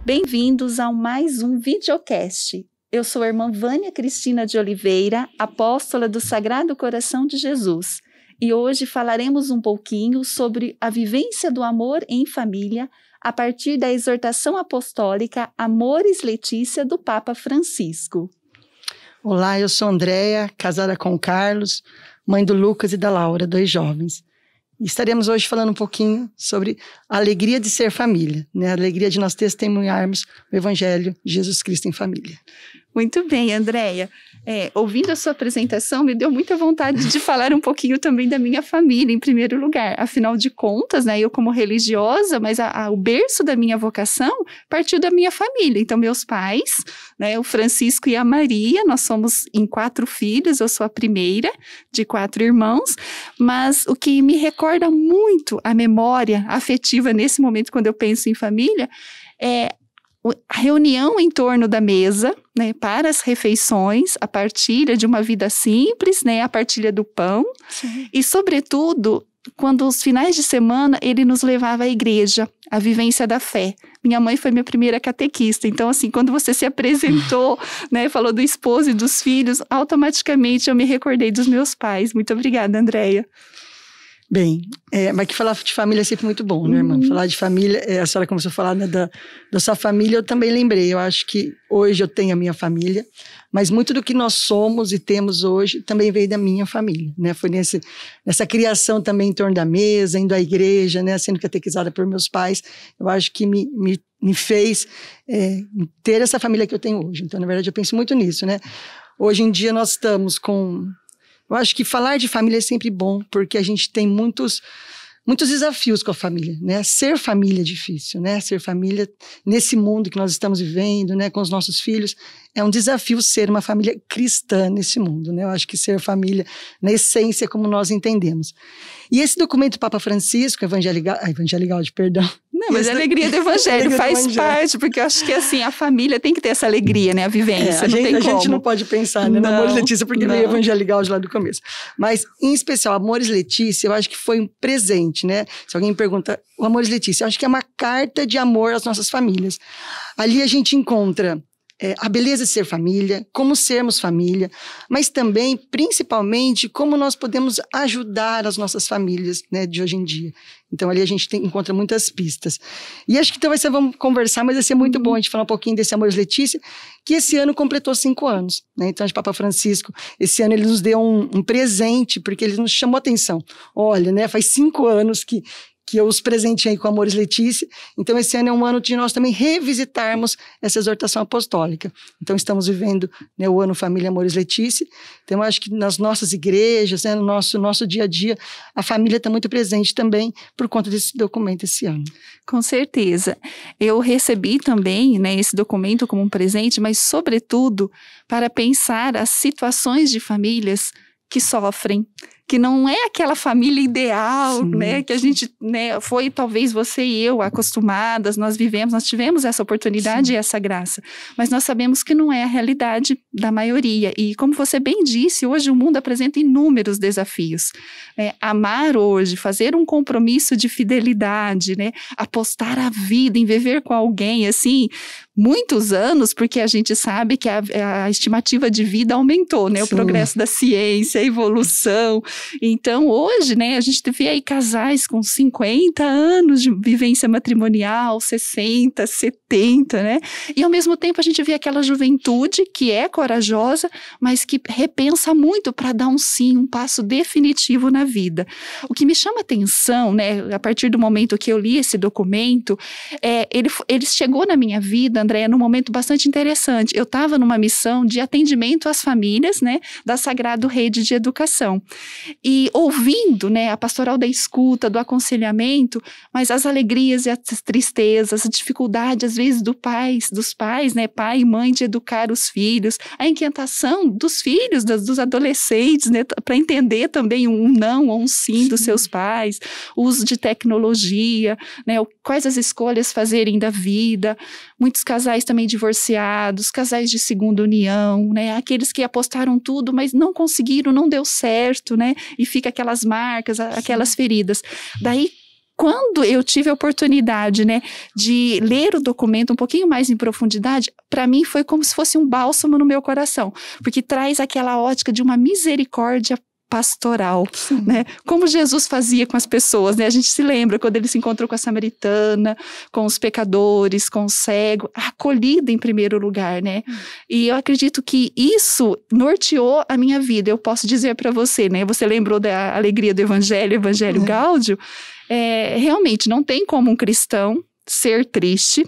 Bem-vindos a mais um videocast. Eu sou a irmã Vânia Cristina de Oliveira, apóstola do Sagrado Coração de Jesus. E hoje falaremos um pouquinho sobre a vivência do amor em família a partir da exortação apostólica Amoris Laetitia do Papa Francisco. Olá, eu sou Andréia, casada com o Carlos, mãe do Lucas e da Laura, 2 jovens. E estaremos hoje falando um pouquinho sobre a alegria de ser família, né? A alegria de nós testemunharmos o Evangelho de Jesus Cristo em família. Muito bem, Andréia. Ouvindo a sua apresentação, me deu muita vontade de falar um pouquinho também da minha família, em primeiro lugar. Afinal de contas, né, eu como religiosa, mas o berço da minha vocação partiu da minha família. Então, meus pais, né, o Francisco e a Maria, nós somos em 4 filhos, eu sou a primeira de 4 irmãos, mas o que me recorda muito a memória afetiva nesse momento, quando eu penso em família, é a reunião em torno da mesa, né, para as refeições, a partilha de uma vida simples, né, a partilha do pão. Sim. E, sobretudo, quando os finais de semana ele nos levava à igreja, a vivência da fé. Minha mãe foi minha primeira catequista, então assim, quando você se apresentou, né, falou do esposo e dos filhos, automaticamente eu me recordei dos meus pais. Muito obrigada, Andréia. Bem, mas que falar de família é sempre muito bom, né, irmã? Falar de família, a senhora começou a falar, né, da sua família, eu também lembrei. Eu acho que hoje eu tenho a minha família, mas muito do que nós somos e temos hoje também veio da minha família, né? Foi nessa criação também em torno da mesa, indo à igreja, né, sendo catequizada por meus pais. Eu acho que me fez ter essa família que eu tenho hoje. Então, na verdade, eu penso muito nisso, né? Hoje em dia nós estamos com... Eu acho que falar de família é sempre bom, porque a gente tem muitos desafios com a família, né? Ser família é difícil, né? Ser família nesse mundo que nós estamos vivendo, né? Com os nossos filhos, é um desafio ser uma família cristã nesse mundo, né? Eu acho que ser família, na essência, como nós entendemos. E esse documento do Papa Francisco, Evangelii Gaudium, perdão. Não, mas a alegria do Evangelho faz parte, porque eu acho que assim, a família tem que ter essa alegria, né? A vivência, a gente não pode pensar, né, no Amoris Laetitia, porque veio Evangelii Gaudium lá do começo. Mas, em especial, Amoris Laetitia, eu acho que foi um presente, né? Se alguém me pergunta, o Amoris Laetitia, eu acho que é uma carta de amor às nossas famílias. Ali a gente encontra a beleza de ser família, como sermos família, mas também, principalmente, como nós podemos ajudar as nossas famílias, né, de hoje em dia. Então, ali a gente encontra muitas pistas. E acho que então vamos conversar, mas vai ser muito bom a gente falar um pouquinho desse Amoris Laetitia, que esse ano completou 5 anos. Né? Então, o Papa Francisco, esse ano ele nos deu um presente, porque ele nos chamou a atenção. Olha, né, faz 5 anos que eu os presenteei com Amoris Laetitia. Então, esse ano é um ano de nós também revisitarmos essa exortação apostólica. Então, estamos vivendo, né, o ano Família Amoris Laetitia. Então, eu acho que nas nossas igrejas, né, no nosso dia a dia, a família está muito presente também por conta desse documento esse ano. Com certeza. Eu recebi também, né, esse documento como um presente, mas, sobretudo, para pensar as situações de famílias que sofrem, que não é aquela família ideal, sim, né, que a gente, né, foi talvez você e eu acostumadas, nós tivemos essa oportunidade, sim, e essa graça, mas nós sabemos que não é a realidade da maioria, e como você bem disse, hoje o mundo apresenta inúmeros desafios, né? Amar hoje, fazer um compromisso de fidelidade, né, apostar a vida em viver com alguém, assim, muitos anos, porque a gente sabe que a estimativa de vida aumentou, né, sim, o progresso da ciência, a evolução. Então, hoje, né, a gente vê aí casais com 50 anos de vivência matrimonial, 60, 70, né? E, ao mesmo tempo, a gente vê aquela juventude que é corajosa, mas que repensa muito para dar um sim, um passo definitivo na vida. O que me chama atenção, né, a partir do momento que eu li esse documento, ele chegou na minha vida, Andréia, num momento bastante interessante. Eu estava numa missão de atendimento às famílias, né, da Sagrado Rede de Educação. E ouvindo, né, a pastoral da escuta, do aconselhamento, mas as alegrias e as tristezas, a dificuldade, às vezes, dos pais, né, pai e mãe, de educar os filhos, a inquietação dos filhos, dos adolescentes, né, para entender também um não ou um sim dos seus pais, o uso de tecnologia, né, quais as escolhas fazerem da vida, muitos casais também divorciados, casais de segunda união, né, aqueles que apostaram tudo, mas não conseguiram, não deu certo, né, e fica aquelas marcas, aquelas feridas. Daí quando eu tive a oportunidade, né, de ler o documento um pouquinho mais em profundidade, para mim foi como se fosse um bálsamo no meu coração, porque traz aquela ótica de uma misericórdia pastoral, né? Como Jesus fazia com as pessoas, né? A gente se lembra quando ele se encontrou com a samaritana, com os pecadores, com o cego, acolhida em primeiro lugar, né? E eu acredito que isso norteou a minha vida. Eu posso dizer para você, né? Você lembrou da alegria do Evangelho Gáudio? Realmente não tem como um cristão ser triste,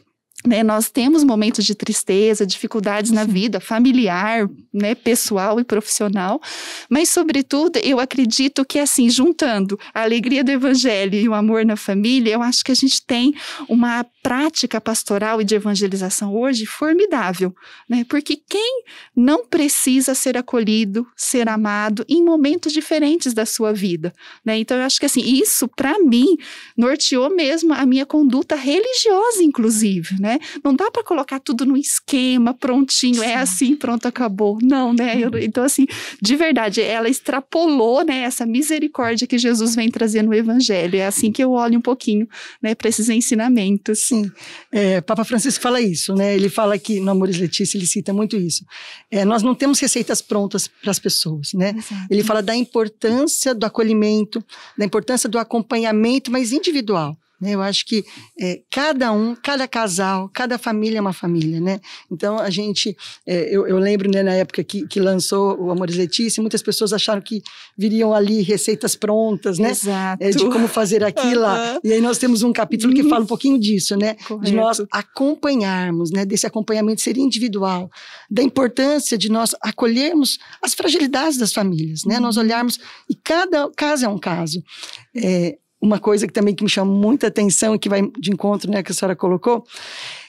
né? Nós temos momentos de tristeza, dificuldades na vida familiar, né? Pessoal e profissional, mas sobretudo eu acredito que assim, juntando a alegria do Evangelho e o amor na família, eu acho que a gente tem uma prática pastoral e de evangelização hoje formidável, né? Porque quem não precisa ser acolhido, ser amado em momentos diferentes da sua vida, né? Então eu acho que assim, isso para mim norteou mesmo a minha conduta religiosa, inclusive, né? Não dá para colocar tudo num esquema prontinho, é assim, pronto, acabou. Não, né? Então assim, de verdade, ela extrapolou, né, essa misericórdia que Jesus vem trazer no Evangelho. É assim que eu olho um pouquinho, né, para esses ensinamentos. Sim, Papa Francisco fala isso, né? Ele fala que no Amoris Laetitia, ele cita muito isso. Nós não temos receitas prontas para as pessoas, né? Exato. Ele fala da importância do acolhimento, da importância do acompanhamento, mas individual. Eu acho que cada casal, cada família é uma família, né? Então, a gente, eu lembro, né, na época que lançou o Amoris Laetitia, muitas pessoas acharam que viriam ali receitas prontas, né? Exato. De como fazer aquilo lá. E aí nós temos um capítulo que fala um pouquinho disso, né? Correto. De nós acompanharmos, né? Desse acompanhamento ser individual, da importância de nós acolhermos as fragilidades das famílias, né? Nós olharmos, e cada caso é um caso. Uma coisa que também que me chama muita atenção e que vai de encontro, né, que a senhora colocou,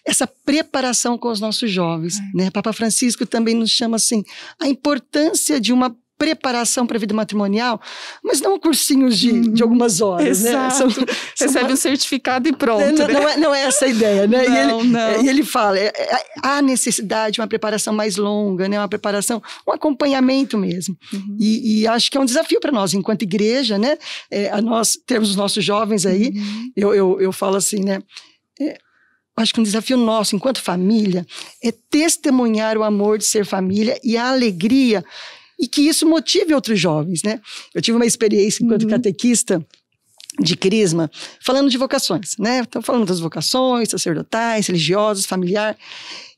essa preparação com os nossos jovens, né? Papa Francisco também nos chama assim, a importância de uma preparação para a vida matrimonial, mas não cursinhos de algumas horas, exato, né? Recebe um certificado e pronto. Não é essa a ideia, né? Não. E ele fala, há necessidade de uma preparação mais longa, né? Uma preparação, um acompanhamento mesmo. E acho que é um desafio para nós, enquanto igreja, né? A nós termos os nossos jovens aí, eu falo assim, né? Acho que um desafio nosso, enquanto família, é testemunhar o amor de ser família e a alegria, e que isso motive outros jovens, né? Eu tive uma experiência enquanto catequista de Crisma, falando de vocações, né? Então, falando das vocações, sacerdotais, religiosas, familiar.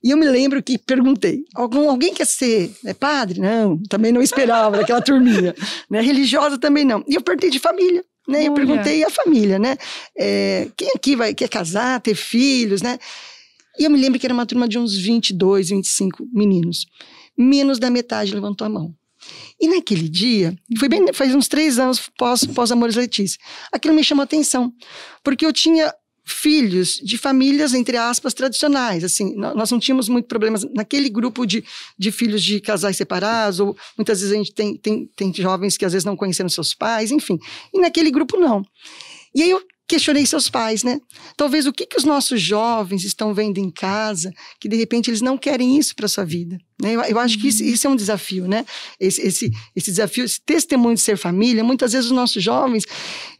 E eu me lembro que perguntei, alguém quer ser padre? Não, também não esperava, daquela turminha. Né? Religiosa também não. E eu perguntei de família. Né? Eu perguntei a família, né? Quem aqui quer casar, ter filhos, né? E eu me lembro que era uma turma de uns 22, 25 meninos. Menos da metade levantou a mão. E naquele dia, faz uns 3 anos pós Amoris Laetitia, aquilo me chamou a atenção, porque eu tinha filhos de famílias, entre aspas, tradicionais, assim, nós não tínhamos muito problemas naquele grupo de filhos de casais separados, ou muitas vezes a gente tem jovens que às vezes não conheceram seus pais, enfim, e naquele grupo não. E aí eu questionei seus pais, né? Talvez o que os nossos jovens estão vendo em casa, que de repente eles não querem isso para a sua vida, né? Eu acho que isso é um desafio, né? Esse desafio, esse testemunho de ser família, muitas vezes os nossos jovens,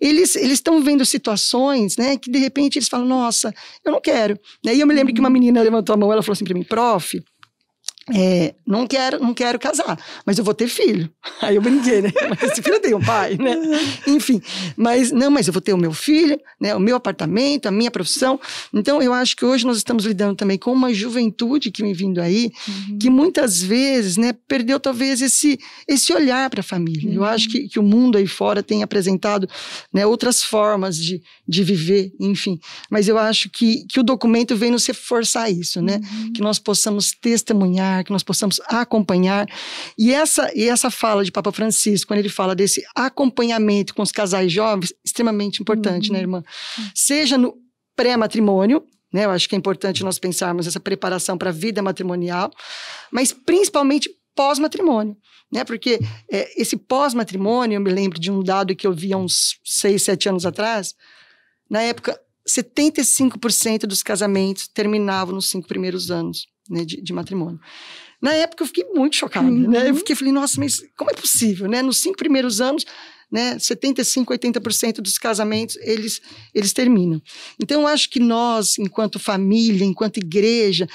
eles estão vendo situações, né? Que de repente eles falam, nossa, eu não quero. E eu me lembro que uma menina levantou a mão, ela falou assim para mim, prof, não quero casar, mas eu vou ter filho. Aí eu brinquei, né? Mas esse filho tem um pai, né? Enfim, mas eu vou ter o meu filho, né? O meu apartamento, a minha profissão. Então, eu acho que hoje nós estamos lidando também com uma juventude que vem vindo aí, que muitas vezes, né, perdeu talvez esse olhar para a família. Eu acho que o mundo aí fora tem apresentado, né, outras formas de viver, enfim. Mas eu acho que o documento vem nos reforçar isso, né? Que nós possamos testemunhar, que nós possamos acompanhar. E essa fala de Papa Francisco, quando ele fala desse acompanhamento com os casais jovens, extremamente importante, né, irmã? Seja no pré-matrimônio, né? Eu acho que é importante nós pensarmos essa preparação para a vida matrimonial, mas principalmente pós-matrimônio, né? Porque esse pós-matrimônio, eu me lembro de um dado que eu vi há uns 6, 7 anos atrás, na época, 75% dos casamentos terminavam nos 5 primeiros anos, né, de matrimônio. Na época eu fiquei muito chocada, né? Eu falei, nossa, mas como é possível, né? Nos 5 primeiros anos né, 75%, 80% dos casamentos, eles terminam. Então, eu acho que nós, enquanto família, enquanto igreja,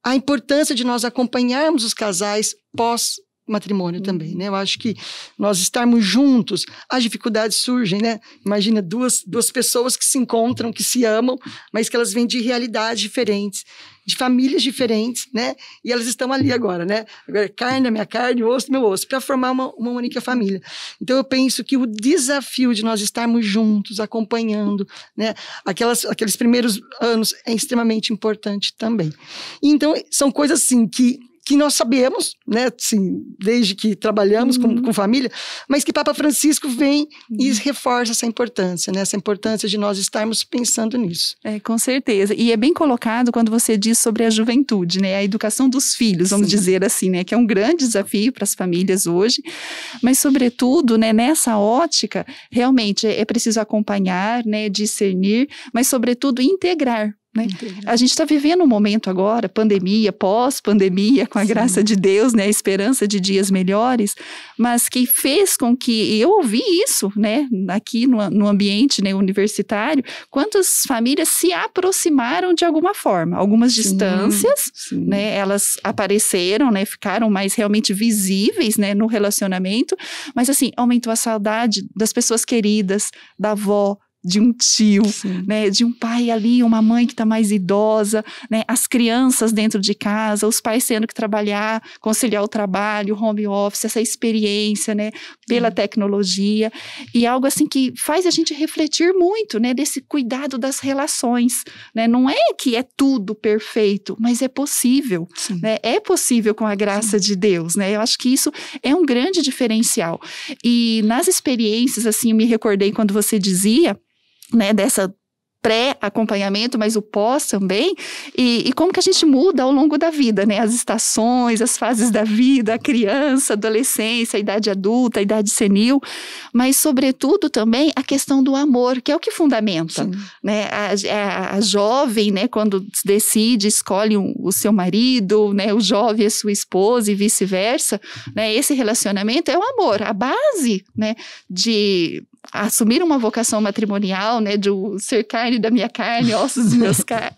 a importância de nós acompanharmos os casais pós-matrimônio também, né? Eu acho que nós estarmos juntos, as dificuldades surgem, né? Imagina duas pessoas que se encontram, que se amam, mas que elas vêm de realidades diferentes, de famílias diferentes, né? E elas estão ali agora, né? Agora, carne é minha carne, osso é meu osso, para formar uma única família. Então, eu penso que o desafio de nós estarmos juntos, acompanhando, né? Aqueles primeiros anos é extremamente importante também. Então, são coisas assim que nós sabemos, né, assim, desde que trabalhamos com família, mas que Papa Francisco vem e reforça essa importância, né, essa importância de nós estarmos pensando nisso. Com certeza. E é bem colocado quando você diz sobre a juventude, né, a educação dos filhos, vamos dizer assim, né, que é um grande desafio para as famílias hoje, mas sobretudo, né, nessa ótica, realmente é preciso acompanhar, né, discernir, mas sobretudo integrar. Né? A gente está vivendo um momento agora, pandemia, pós-pandemia, com a graça de Deus, né, a esperança de dias melhores, mas que fez com que, eu ouvi isso, né, aqui no ambiente, né, universitário, quantas famílias se aproximaram de alguma forma, algumas distâncias, né, elas apareceram, né, ficaram mais realmente visíveis, né, no relacionamento, mas assim, aumentou a saudade das pessoas queridas, da avó, de um tio, né, de um pai ali, uma mãe que está mais idosa, né, as crianças dentro de casa, os pais tendo que trabalhar, conciliar o trabalho, o home office, essa experiência, né, pela tecnologia, e algo assim que faz a gente refletir muito, né, desse cuidado das relações, né, não é que é tudo perfeito, mas é possível, né, é possível com a graça de Deus, né, eu acho que isso é um grande diferencial, e nas experiências, assim, eu me recordei quando você dizia, né, dessa pré-acompanhamento, mas o pós também, e como que a gente muda ao longo da vida, né, as estações, as fases da vida, a criança, a adolescência, a idade adulta, a idade senil, mas sobretudo também a questão do amor, que é o que fundamenta, né, a jovem, né, quando decide, escolhe o seu marido, né, o jovem a sua esposa e vice-versa, né, esse relacionamento é o amor, a base, né, de assumir uma vocação matrimonial, né, de ser carne da minha carne, ossos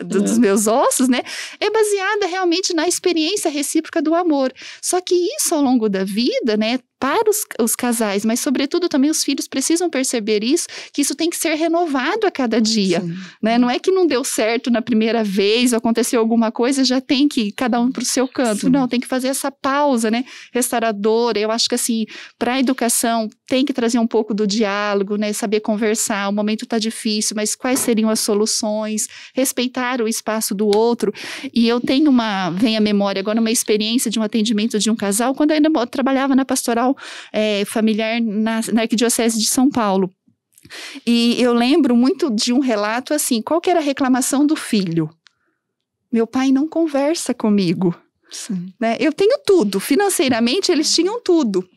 dos meus ossos, né, é baseada realmente na experiência recíproca do amor. Só que isso ao longo da vida, né, para os casais, mas sobretudo também os filhos precisam perceber isso, que isso tem que ser renovado a cada dia, né? Não é que não deu certo na primeira vez, aconteceu alguma coisa, já tem que ir cada um para o seu canto. Não, tem que fazer essa pausa, né, restauradora. Eu acho que assim, para a educação tem que trazer um pouco do diálogo, né, saber conversar, o momento está difícil, mas quais seriam as soluções, respeitar o espaço do outro. E eu tenho vem à memória agora uma experiência de um atendimento de um casal, quando eu ainda trabalhava na pastoral familiar na Arquidiocese de São Paulo. E eu lembro muito de um relato assim, qual que era a reclamação do filho? Meu pai não conversa comigo. Né? Eu tenho tudo, financeiramente eles tinham tudo,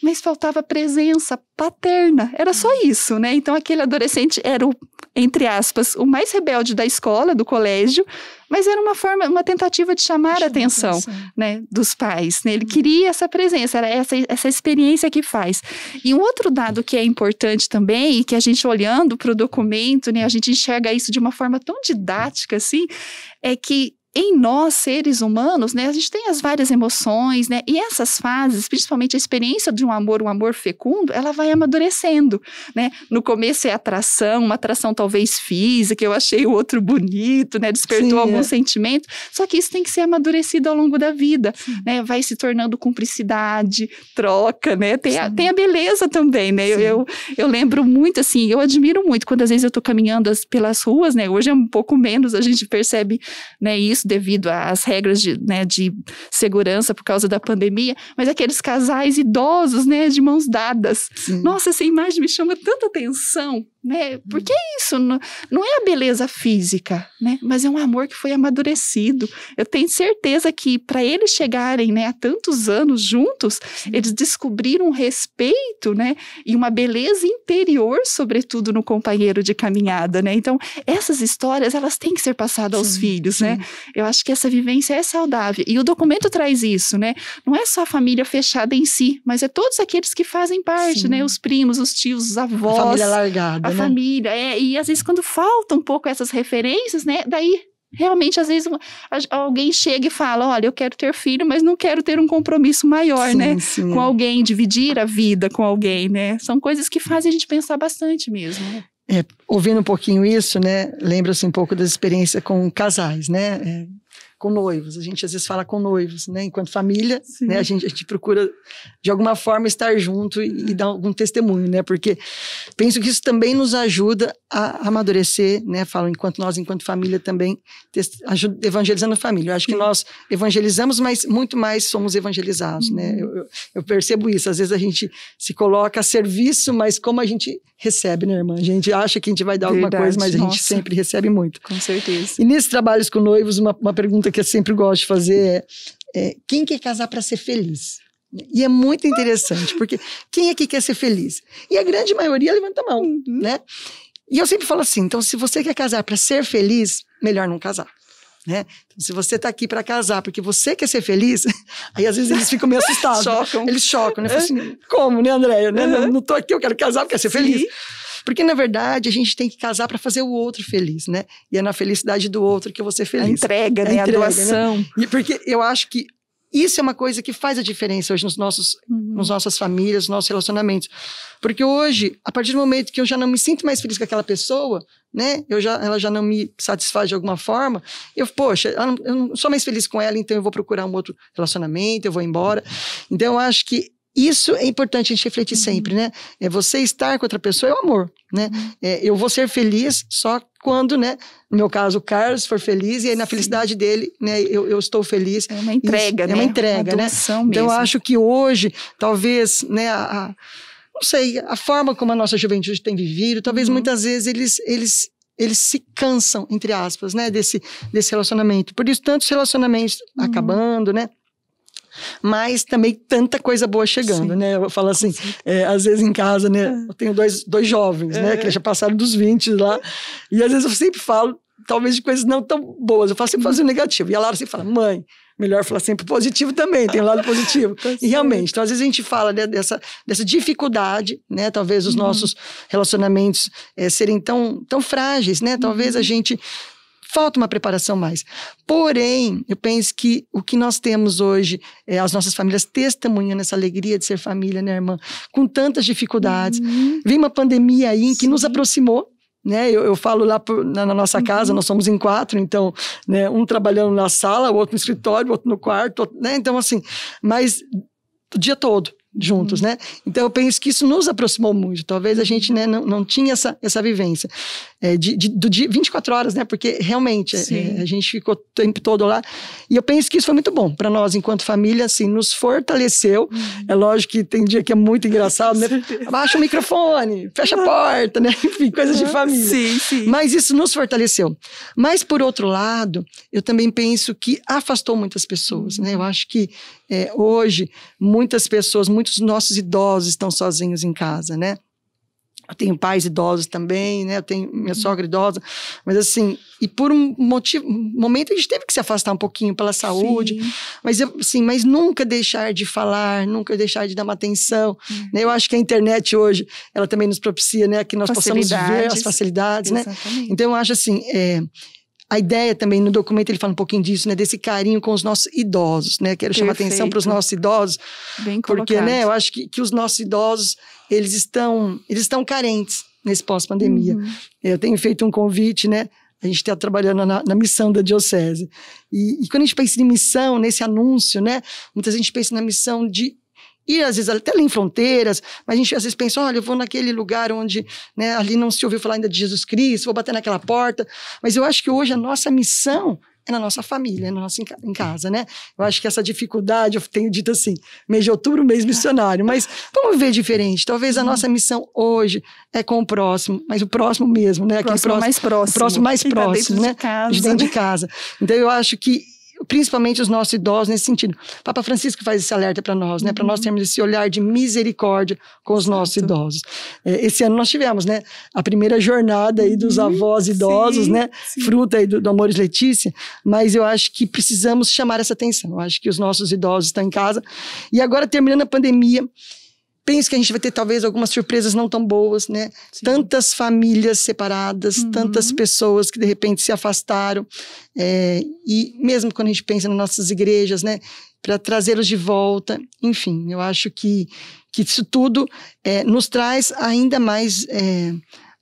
mas faltava presença paterna, era só isso, né? Então aquele adolescente era entre aspas, o mais rebelde da escola, do colégio, mas era uma tentativa de chamar a atenção, né, dos pais, né? Ele queria essa presença, era essa experiência que faz. E um outro dado que é importante também, e que a gente olhando para o documento, né, a gente enxerga isso de uma forma tão didática, assim, é que em nós, seres humanos, né, a gente tem as várias emoções, né, e essas fases, principalmente a experiência de um amor fecundo, ela vai amadurecendo, né, no começo é atração, uma atração talvez física, eu achei o outro bonito, né, despertou algum sentimento, só que isso tem que ser amadurecido ao longo da vida, né, vai se tornando cumplicidade, troca, né, tem a beleza também, né, eu lembro muito, assim, eu admiro muito, quando às vezes eu tô caminhando pelas ruas, né, hoje é um pouco menos, a gente percebe, né, isso devido às regras de segurança por causa da pandemia, mas aqueles casais idosos, né, de mãos dadas. Nossa, essa imagem me chama tanta atenção, né? Porque é isso não é a beleza física, né? Mas é um amor que foi amadurecido. Eu tenho certeza que para eles chegarem, né, há tantos anos juntos, eles descobriram um respeito, né, e uma beleza interior, sobretudo no companheiro de caminhada, né? Então, essas histórias, elas têm que ser passadas aos filhos, né? Eu acho que essa vivência é saudável. E o documento traz isso, né? Não é só a família fechada em si, mas é todos aqueles que fazem parte, né? Os primos, os tios, os avós. A família largada, a família, e às vezes quando falta um pouco essas referências, né? Daí, realmente, às vezes alguém chega e fala, olha, eu quero ter filho, mas não quero ter um compromisso maior, né? Com alguém, dividir a vida com alguém, né? São coisas que fazem a gente pensar bastante mesmo, né? Ouvindo um pouquinho isso, né? Lembra-se um pouco da experiência com casais, né? Com noivos, a gente às vezes fala com noivos, né? Enquanto família, né? A gente procura de alguma forma estar junto e dar algum testemunho, né? Porque penso que isso também nos ajuda a amadurecer, né? Falo enquanto família também ajuda evangelizando a família. Eu acho que nós evangelizamos, mas muito mais somos evangelizados, né? Eu percebo isso. Às vezes a gente se coloca a serviço, mas como a gente recebe, né, irmã? A gente acha que a gente vai dar alguma coisa, mas a gente sempre recebe muito. Com certeza. E nesses trabalhos com noivos, uma pergunta que eu sempre gosto de fazer é quem quer casar para ser feliz? E é muito interessante, porque quem aqui quer ser feliz? E a grande maioria levanta a mão, né? E eu sempre falo assim, então se você quer casar para ser feliz, melhor não casar. Né? Então, se você está aqui para casar porque você quer ser feliz, aí às vezes eles ficam meio assustados. Eles chocam, né? Falam assim, como, né, Andréia? Né? Não estou aqui, eu quero casar porque quero ser feliz. Porque, na verdade, a gente tem que casar para fazer o outro feliz, né? E é na felicidade do outro que eu vou ser feliz. A entrega, né? A doação. Né? E porque eu acho que isso é uma coisa que faz a diferença hoje nas nossas famílias, nos nossos relacionamentos. Porque hoje, a partir do momento que eu já não me sinto mais feliz com aquela pessoa, né? Ela já não me satisfaz de alguma forma, eu não sou mais feliz com ela, então eu vou procurar um outro relacionamento, eu vou embora. Então, eu acho que isso é importante a gente refletir sempre, né? Você estar com outra pessoa é o amor, né? Eu vou ser feliz só quando, né? No meu caso, o Carlos for feliz e aí na felicidade dele, né? Eu estou feliz. É uma entrega, né? É uma entrega, uma doação, né? Então, eu acho que hoje, talvez, né? Não sei, a forma como a nossa juventude tem vivido, talvez muitas vezes eles se cansam, entre aspas, né? Desse relacionamento. Por isso, tantos relacionamentos acabando, né? Mas também tanta coisa boa chegando, né? Eu falo assim, às vezes em casa, né? Eu tenho dois jovens, né? Que já passaram dos 20 lá. E às vezes eu sempre falo, talvez de coisas não tão boas. Eu falo sempre fazer o negativo. E a Lara sempre fala, mãe, melhor falar sempre positivo também, tem um lado positivo. E realmente, então às vezes a gente fala, né, dessa dificuldade, né? Talvez os nossos relacionamentos serem tão frágeis, né? Talvez a gente... Falta uma preparação mais. Porém, eu penso que o que nós temos hoje, as nossas famílias testemunhando essa alegria de ser família, né, irmã? Com tantas dificuldades. Vem uma pandemia aí que nos aproximou, né? Eu falo lá na nossa casa, nós somos em 4, então, né, um trabalhando na sala, o outro no escritório, o outro no quarto, né? Então, assim, mas o dia todo juntos, né? Então eu penso que isso nos aproximou muito. Talvez a gente, né, não tinha essa vivência do dia 24 horas, né? Porque realmente a gente ficou o tempo todo lá. E eu penso que isso foi muito bom para nós, enquanto família, assim, nos fortaleceu. É lógico que tem dia que é muito engraçado, né? Abaixa o microfone, fecha a porta, né? Enfim, coisas de família. Sim. Mas isso nos fortaleceu. Mas, por outro lado, eu também penso que afastou muitas pessoas, né? Eu acho que hoje, muitas pessoas, muitos nossos idosos estão sozinhos em casa, né? Eu tenho pais idosos também, né? Eu tenho minha sogra idosa. Mas assim, e por um momento a gente teve que se afastar um pouquinho pela saúde. Mas nunca deixar de falar, nunca deixar de dar uma atenção. Né? Eu acho que a internet hoje, ela também nos propicia, né? Que nós possamos ver as facilidades, né? Então eu acho assim... A ideia também, no documento ele fala um pouquinho disso, né? Desse carinho com os nossos idosos, né? Quero chamar atenção para os nossos idosos. Bem colocado. Porque, né? Eu acho que os nossos idosos, eles estão carentes nesse pós-pandemia. Eu tenho feito um convite, né? A gente está trabalhando na missão da diocese. E quando a gente pensa em missão, nesse anúncio, né? Muitas vezes a gente pensa na missão de ir, às vezes, até ali em fronteiras, mas a gente às vezes pensa, olha, eu vou naquele lugar onde, né, ali não se ouviu falar ainda de Jesus Cristo, vou bater naquela porta. Mas eu acho que hoje a nossa missão é na nossa família, é na nossa em casa, né? Eu acho que essa dificuldade, eu tenho dito assim, mês de outubro, mês missionário, mas vamos ver diferente. Talvez a nossa missão hoje é com o próximo, mas o próximo mesmo, né? O próximo mais próximo. O próximo mais próximo, né? De dentro de casa. Então, eu acho que principalmente os nossos idosos nesse sentido. O Papa Francisco faz esse alerta para nós, né? Para nós termos esse olhar de misericórdia com os nossos idosos. Esse ano nós tivemos, né? A primeira jornada aí dos avós idosos, sim, né? Sim. Fruta aí do Amores Letícia, mas eu acho que precisamos chamar essa atenção. Eu acho que os nossos idosos estão em casa. E agora, terminando a pandemia, penso que a gente vai ter talvez algumas surpresas não tão boas, né? Sim. Tantas famílias separadas, tantas pessoas que de repente se afastaram. E mesmo quando a gente pensa nas nossas igrejas, né? Para trazê-los de volta. Enfim, eu acho que isso tudo nos traz ainda mais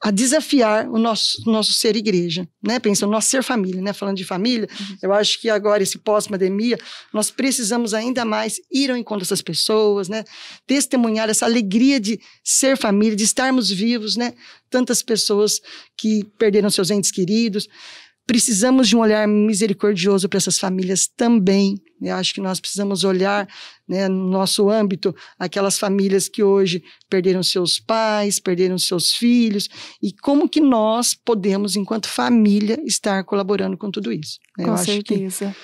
a desafiar o nosso ser igreja, né? Pensando no nosso ser família, né? Falando de família, eu acho que agora, esse pós-pandemia, nós precisamos ainda mais ir ao encontro dessas pessoas, né? Testemunhar essa alegria de ser família, de estarmos vivos, né? Tantas pessoas que perderam seus entes queridos. Precisamos de um olhar misericordioso para essas famílias também. Eu acho que nós precisamos olhar, né, no nosso âmbito, aquelas famílias que hoje perderam seus pais, perderam seus filhos, e como que nós podemos, enquanto família, estar colaborando com tudo isso. Né? Com certeza.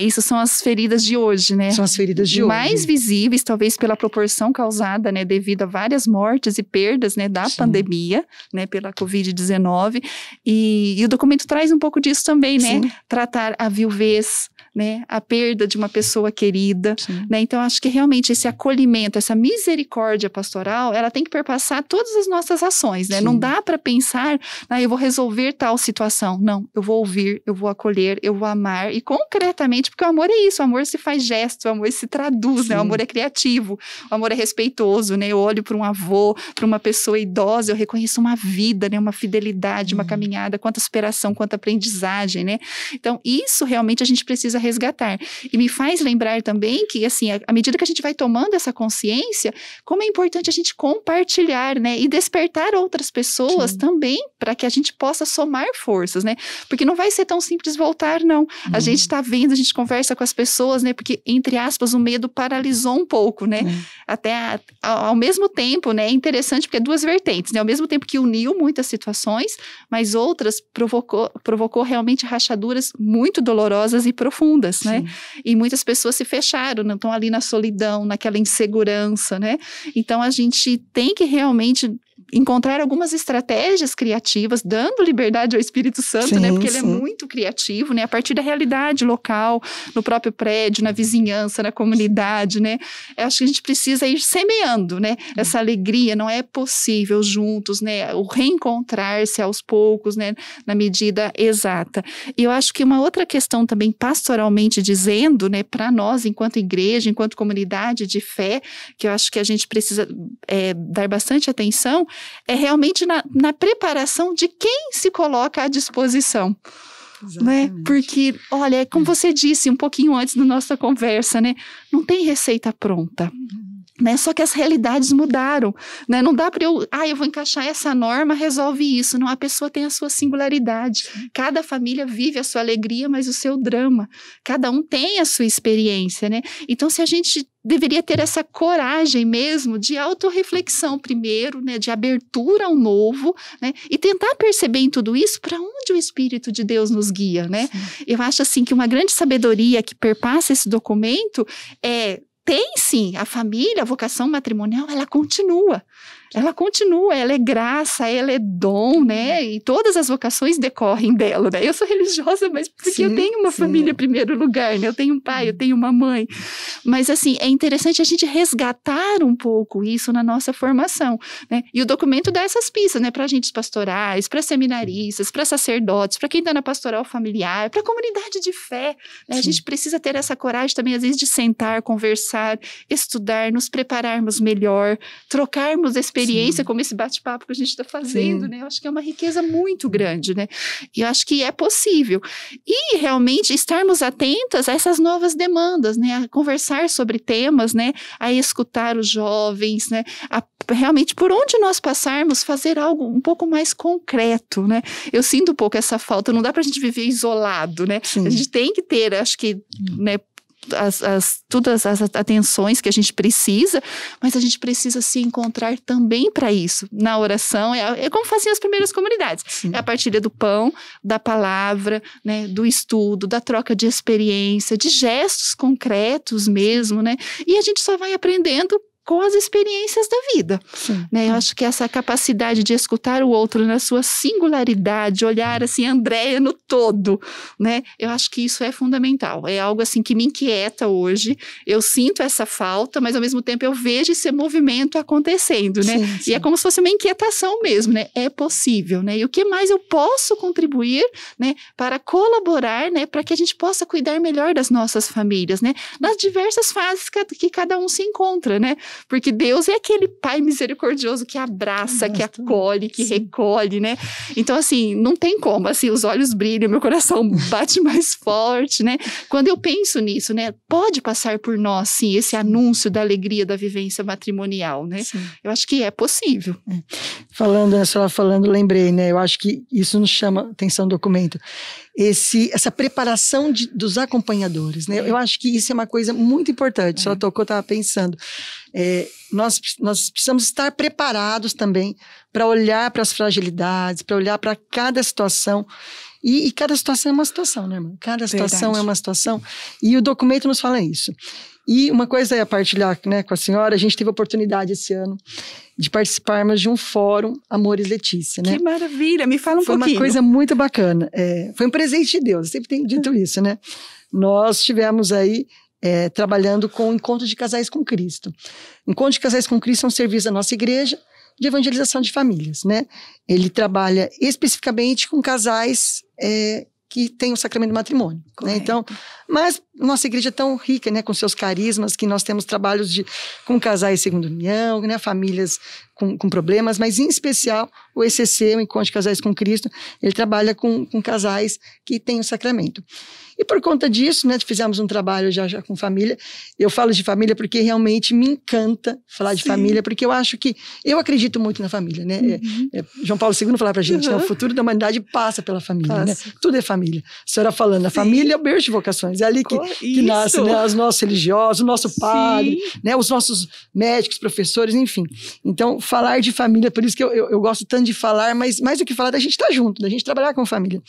Isso são as feridas de hoje, né? São as feridas de hoje. Mais visíveis, talvez, pela proporção causada, né, devido a várias mortes e perdas, né, da pandemia, né, pela Covid-19. E o documento traz um pouco disso também, né? Sim. Tratar a viuvez, né, a perda de uma pessoa querida, né? Então, acho que realmente esse acolhimento, essa misericórdia pastoral, ela tem que perpassar todas as nossas ações, né? Sim. Não dá para pensar, eu vou resolver tal situação. Não, eu vou ouvir, eu vou acolher, eu vou amar, e concretamente, porque o amor é isso, o amor se faz gesto, o amor se traduz, né? O amor é criativo, o amor é respeitoso, né? Eu olho para um avô, para uma pessoa idosa, eu reconheço uma vida, né? Uma fidelidade, uma caminhada, quanta superação, quanta aprendizagem, né? Então, isso realmente a gente precisa resgatar. E me faz lembrar também que, assim, à medida que a gente vai tomando essa consciência, como é importante a gente compartilhar, né? E despertar outras pessoas também, para que a gente possa somar forças, né? Porque não vai ser tão simples voltar, não. A gente está vendo, a gente conversa com as pessoas, né? Porque, entre aspas, o medo paralisou um pouco, né? Até ao mesmo tempo, né? É interessante porque é duas vertentes, né? Ao mesmo tempo que uniu muitas situações, mas outras provocou realmente rachaduras muito dolorosas e profundas, né? E muitas pessoas se fecharam, não estão ali na solidão, naquela insegurança, né? Então, a gente tem que realmente encontrar algumas estratégias criativas, dando liberdade ao Espírito Santo, né? Porque ele é muito criativo, né? A partir da realidade local, no próprio prédio, na vizinhança, na comunidade, né? Eu acho que a gente precisa ir semeando, né? Essa alegria. Não é possível juntos, né? O reencontrar-se aos poucos, né? Na medida exata. E eu acho que uma outra questão também, pastoralmente dizendo, né? Para nós, enquanto igreja, enquanto comunidade de fé, que eu acho que a gente precisa dar bastante atenção, é realmente na preparação de quem se coloca à disposição. Né? Porque, olha, como você disse um pouquinho antes da nossa conversa, né? Não tem receita pronta. Né? Só que as realidades mudaram, né? Não dá para eu vou encaixar essa norma, resolve isso. Não, a pessoa tem a sua singularidade. Cada família vive a sua alegria, mas o seu drama. Cada um tem a sua experiência, né? Então, se a gente deveria ter essa coragem mesmo de autorreflexão primeiro, né? De abertura ao novo, né? E tentar perceber em tudo isso para onde o Espírito de Deus nos guia, né? Eu acho assim que uma grande sabedoria que perpassa esse documento tem sim, a família, a vocação matrimonial, ela continua, ela é graça, ela é dom, né? E todas as vocações decorrem dela, né? Eu sou religiosa, mas porque eu tenho uma família em primeiro lugar, né? Eu tenho um pai, eu tenho uma mãe. Mas, assim, é interessante a gente resgatar um pouco isso na nossa formação, né? E o documento dá essas pistas, né? Para agentes pastorais, para seminaristas, para sacerdotes, para quem está na pastoral familiar, para a comunidade de fé, né? A gente precisa ter essa coragem também, às vezes, de sentar, conversar, estudar, nos prepararmos melhor, trocarmos experiência, como esse bate-papo que a gente está fazendo, né? Eu acho que é uma riqueza muito grande, né? E eu acho que é possível. E realmente estarmos atentas a essas novas demandas, né? A conversar sobre temas, né? A escutar os jovens, né? A realmente, por onde nós passarmos, fazer algo um pouco mais concreto, né? Eu sinto um pouco essa falta, não dá pra gente viver isolado, né? Sim. A gente tem que ter, acho que, né, todas as atenções que a gente precisa, mas a gente precisa se encontrar também para isso. Na oração, é como faziam as primeiras comunidades. Sim. É a partilha do pão, da palavra, né, do estudo, da troca de experiência, de gestos concretos mesmo, né? E a gente só vai aprendendo com as experiências da vida, né? Eu acho que essa capacidade de escutar o outro na sua singularidade, olhar assim, Andréia no todo, né? Eu acho que isso é fundamental, é algo assim que me inquieta hoje, eu sinto essa falta, mas ao mesmo tempo eu vejo esse movimento acontecendo, né? Sim. E é como se fosse uma inquietação mesmo, né? É possível, né? E o que mais eu posso contribuir, né? Para colaborar, né? Para que a gente possa cuidar melhor das nossas famílias, né? Nas diversas fases que cada um se encontra, né? Porque Deus é aquele Pai misericordioso que abraça, que acolhe, que recolhe, né? Então, assim, não tem como, assim, os olhos brilham, meu coração bate mais forte, né? Quando eu penso nisso, né? Pode passar por nós, sim, esse anúncio da alegria da vivência matrimonial, né? Sim. Eu acho que é possível. A senhora falando, lembrei, né? Eu acho que isso nos chama atenção no documento. Essa preparação dos acompanhadores, né? Eu acho que isso é uma coisa muito importante. A senhora tocou, eu estava pensando. Nós precisamos estar preparados também para olhar para as fragilidades, para olhar para cada situação. E cada situação é uma situação, né, irmã? Cada situação é uma situação. E o documento nos fala isso. E uma coisa é partilhar, né, com a senhora, a gente teve a oportunidade esse ano de participarmos de um fórum Amores Letícia, né? Que maravilha, me fala um pouquinho. Foi uma coisa muito bacana, foi um presente de Deus, eu sempre tenho dito isso, né? Nós estivemos aí trabalhando com o Encontro de Casais com Cristo. Encontro de Casais com Cristo é um serviço da nossa igreja de evangelização de famílias, né? Ele trabalha especificamente com casais que têm o sacramento do matrimônio, né? Então, mas nossa igreja é tão rica, né, com seus carismas, que nós temos trabalhos com casais segundo união, né, famílias com problemas, mas em especial o ECC, o Encontro de Casais com Cristo, ele trabalha com casais que têm o sacramento. E por conta disso, né, fizemos um trabalho já com família. Eu falo de família porque realmente me encanta falar de família, porque eu acho que, eu acredito muito na família, né? João Paulo II falava pra gente, né, o futuro da humanidade passa pela família, né? Tudo é família. A senhora falando, a família é o berço de vocações, é ali que nasce, né, os nossos religiosos, o nosso padre, né, os nossos médicos, professores, enfim. Então, falar de família, por isso que eu gosto tanto de falar, mas mais do que falar, da gente estar junto, da gente trabalhar com família.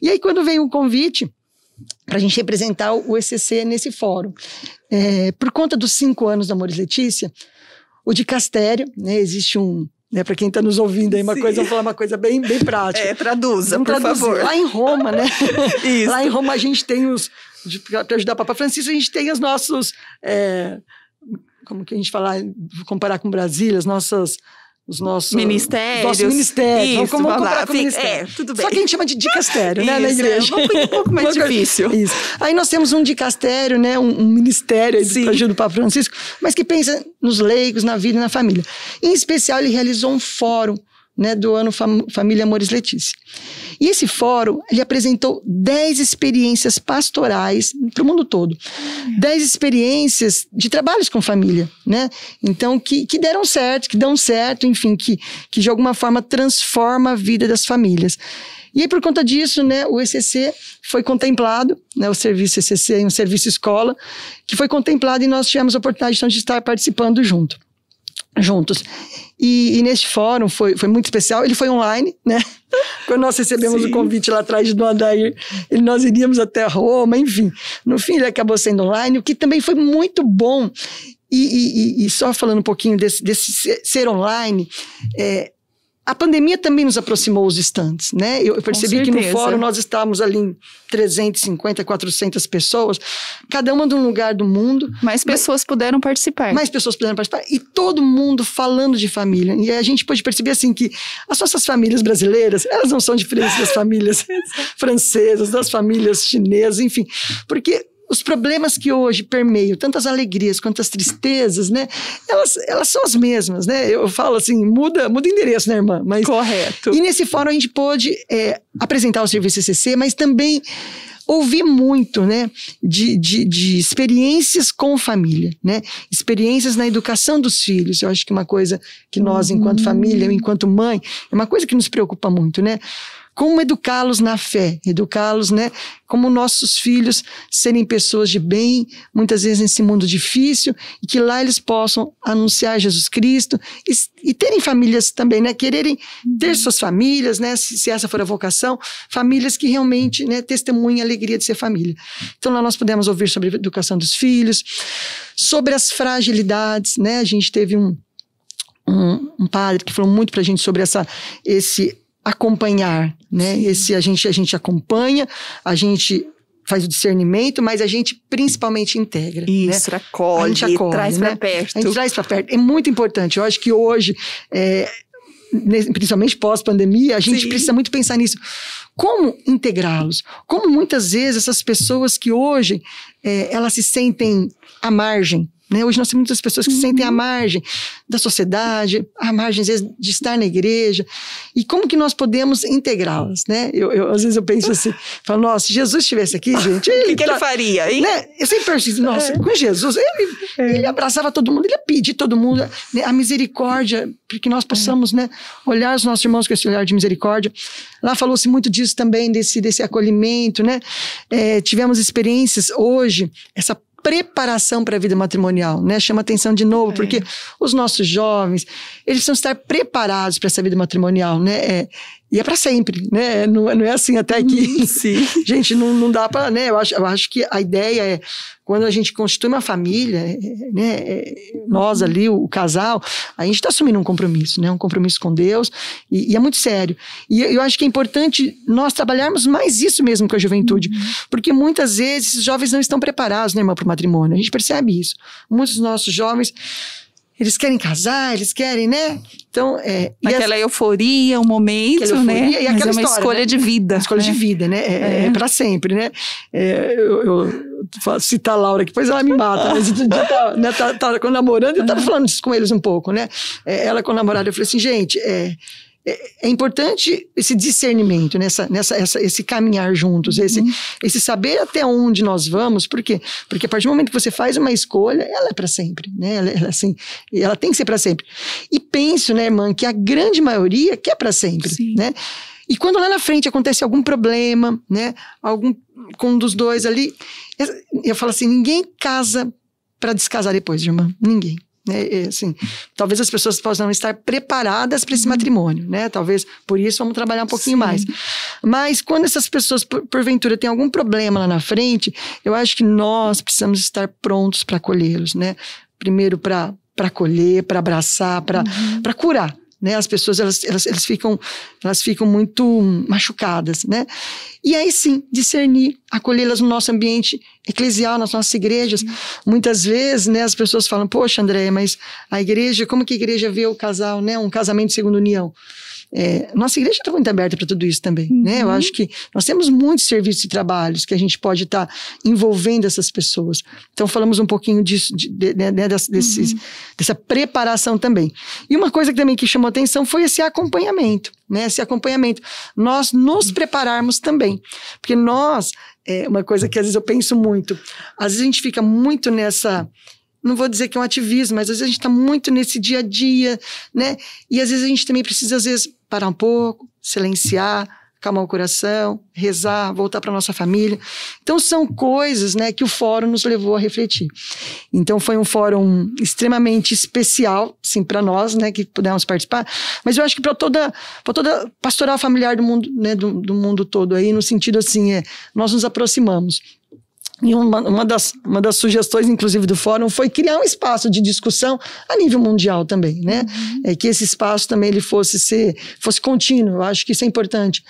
E aí, quando veio um convite para a gente representar o ECC nesse fórum. Por conta dos 5 anos do Amores Letícia, o dicastério, né, existe né, para quem está nos ouvindo aí, vamos falar uma coisa bem prática. Traduza, por favor. Lá em Roma, né? Isso. Lá em Roma a gente tem para ajudar o Papa Francisco, a gente tem os nossos, como que a gente fala, comparar com Brasília, os nossos ministérios. Isso, vamos comparar com o ministério. Tudo bem. Só que a gente chama de dicastério, né, na igreja. Um pouco mais difícil. Isso. Aí nós temos um dicastério, né, um ministério para ajuda do Papa Francisco, mas que pensa nos leigos, na vida e na família. Em especial, ele realizou um fórum, né, do ano Família Amores Letícia. E esse fórum, ele apresentou 10 experiências pastorais para o mundo todo. 10 experiências de trabalhos com família, né? Então, que deram certo, que dão certo, enfim, que de alguma forma transforma a vida das famílias. E aí, por conta disso, né, o ECC foi contemplado, né, o serviço ECC, um serviço escola, que foi contemplado e nós tivemos a oportunidade então, de estar participando juntos. E neste fórum foi muito especial, ele foi online, né? Quando nós recebemos o convite lá atrás do Adair, nós iríamos até Roma, enfim. No fim ele acabou sendo online, o que também foi muito bom. E só falando um pouquinho desse ser online, a pandemia também nos aproximou os estantes, né? Eu percebi que no fórum nós estávamos ali em 350, 400 pessoas, cada uma de um lugar do mundo. Mais pessoas puderam participar. E todo mundo falando de família. E a gente pôde perceber assim que as nossas famílias brasileiras, elas não são diferentes das famílias francesas, das famílias chinesas, enfim. Porque os problemas que hoje permeiam tantas alegrias quanto as tristezas, né? Elas são as mesmas, né? Eu falo assim, muda o endereço, né, irmã? Mas, correto. E nesse fórum a gente pôde apresentar o serviço ECC, mas também ouvir muito, né, de experiências com família, né, experiências na educação dos filhos. Eu acho que uma coisa que nós, enquanto família, enquanto mãe, é uma coisa que nos preocupa muito, né? Como educá-los na fé, educá-los, né? Como nossos filhos serem pessoas de bem, muitas vezes nesse mundo difícil, e que lá eles possam anunciar Jesus Cristo e terem famílias também, né? Quererem ter suas famílias, né? Se essa for a vocação, famílias que realmente, né, testemunhem a alegria de ser família. Então lá nós podemos ouvir sobre a educação dos filhos, sobre as fragilidades, né? A gente teve um padre que falou muito pra gente sobre esse acompanhar, né? A gente acompanha, a gente faz o discernimento, mas a gente principalmente integra. Isso, né? acolhe, traz para perto. A gente traz para perto. É muito importante. Eu acho que hoje, principalmente pós-pandemia, a gente precisa muito pensar nisso. Como integrá-los? Como muitas vezes essas pessoas que hoje elas se sentem à margem, né? Hoje nós temos muitas pessoas que se sentem à margem da sociedade, à margem, às vezes, de estar na igreja. E como que nós podemos integrá-las, né? Às vezes eu penso assim, falo, nossa, se Jesus estivesse aqui, gente... O que ele faria, hein? Né? Eu sempre penso assim, nossa, com Jesus, ele abraçava todo mundo, ele ia pedir todo mundo, né, a misericórdia, para que nós possamos, né, olhar os nossos irmãos com esse olhar de misericórdia. Lá falou-se muito disso também, desse acolhimento, né? Tivemos experiências hoje, essa preparação para a vida matrimonial, né? Chama atenção de novo, porque os nossos jovens, eles precisam estar preparados para essa vida matrimonial, né? E é para sempre, né? Não é assim até aqui. Sim. Gente, não dá para, né? Eu acho que a ideia é, quando a gente constitui uma família, né? Nós ali, o casal, a gente está assumindo um compromisso, né? Um compromisso com Deus, e é muito sério. E eu acho que é importante nós trabalharmos mais isso mesmo com a juventude, porque muitas vezes os jovens não estão preparados, né, irmã, para o matrimônio. A gente percebe isso. Muitos dos nossos jovens, eles querem casar, eles querem, né? Então, aquela euforia, o momento, né? E aquela mas é uma escolha, né? de vida. Uma escolha de vida, né? É para sempre, né? Eu citar a Laura aqui, depois ela me mata. Mas eu tava namorando e eu tava falando isso com eles um pouco, né? Ela com o namorado, eu falei assim, gente, é importante esse discernimento, né? Esse caminhar juntos, esse saber até onde nós vamos. Por quê? Porque a partir do momento que você faz uma escolha, ela é para sempre, né? Ela tem que ser para sempre. E penso, né, irmã, que a grande maioria quer para sempre, né? E quando lá na frente acontece algum problema, né? Com um dos dois ali, eu falo assim, ninguém casa para descasar depois, irmã. Ninguém. Assim, talvez as pessoas possam não estar preparadas para esse matrimônio, né? Talvez por isso vamos trabalhar um pouquinho mais. Mas quando essas pessoas, porventura, têm algum problema lá na frente, eu acho que nós precisamos estar prontos para acolhê-los, né? Primeiro para acolher, para abraçar, para curar. Né? As pessoas elas ficam muito machucadas, né? E aí sim, discernir, acolhê-las no nosso ambiente eclesial, nas nossas igrejas. Muitas vezes, né, as pessoas falam, poxa, Andréia, mas a igreja, como que a igreja vê o casal, né? Um casamento segundo união? Nossa igreja está muito aberta para tudo isso também, né? Eu acho que nós temos muitos serviços e trabalhos que a gente pode estar envolvendo essas pessoas. Então falamos um pouquinho disso, dessa preparação também. E uma coisa também que chamou atenção foi esse acompanhamento, né? Esse acompanhamento. Nós nos prepararmos também. Porque nós, uma coisa que às vezes eu penso muito, às vezes a gente fica muito nessa... Não vou dizer que é um ativismo, mas às vezes a gente está muito nesse dia a dia, né? E às vezes a gente também precisa, às vezes, parar um pouco, silenciar, acalmar o coração, rezar, voltar para nossa família. Então são coisas, né, que o fórum nos levou a refletir. Então foi um fórum extremamente especial, sim, para nós, né, que pudemos participar, mas eu acho que para toda pastoral familiar do mundo, né, do mundo todo aí, no sentido assim, nós nos aproximamos. E uma das sugestões, inclusive, do fórum foi criar um espaço de discussão a nível mundial também, né? Que esse espaço também ele fosse contínuo. Eu acho que isso é importante.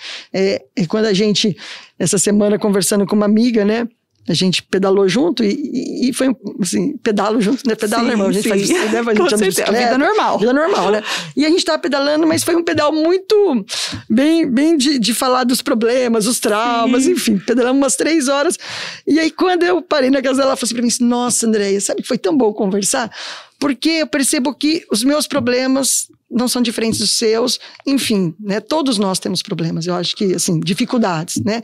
Quando a gente, essa semana, conversando com uma amiga, né? A gente pedalou junto e foi assim, pedalo junto, né? Pedalo normal, a gente faz isso, né? A gente anda de bicicleta. Vida normal. Vida normal, né? E a gente tava pedalando, mas foi um pedal muito bem de falar dos problemas, os traumas, enfim. Pedalamos umas 3 horas. E aí, quando eu parei na casa dela, ela falou assim pra mim, nossa, Andréia, sabe que foi tão bom conversar? porque eu percebo que os meus problemas não são diferentes dos seus, enfim, né? Todos nós temos problemas, eu acho que, assim, dificuldades, né?